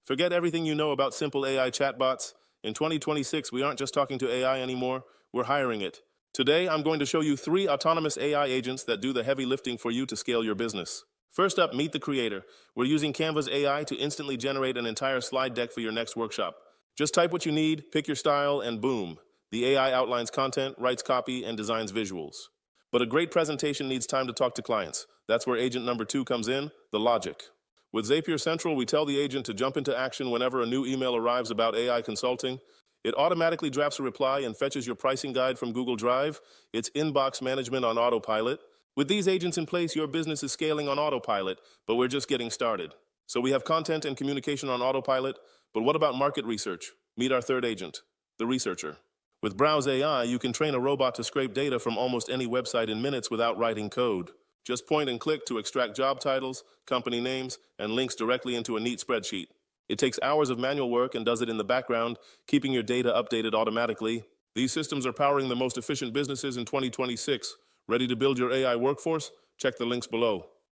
Forget everything you know about simple AI chatbots. In 2026, we aren't just talking to AI anymore, we're hiring it. Today, I'm going to show you 3 autonomous AI agents that do the heavy lifting for you to scale your business. First up, meet the creator. We're using Canva's AI to instantly generate an entire slide deck for your next workshop. Just type what you need, pick your style, and boom. The AI outlines content, writes copy, and designs visuals. But a great presentation needs time to talk to clients. That's where agent number 2 comes in, the logic. With Zapier Central, we tell the agent to jump into action whenever a new email arrives about AI consulting. It automatically drafts a reply and fetches your pricing guide from Google Drive. It's inbox management on autopilot. With these agents in place, your business is scaling on autopilot, but we're just getting started. So we have content and communication on autopilot, but what about market research? Meet our third agent, the researcher. With Browse AI, you can train a robot to scrape data from almost any website in minutes without writing code. Just point and click to extract job titles, company names, and links directly into a neat spreadsheet. It takes hours of manual work and does it in the background, keeping your data updated automatically. These systems are powering the most efficient businesses in 2026. Ready to build your AI workforce? Check the links below.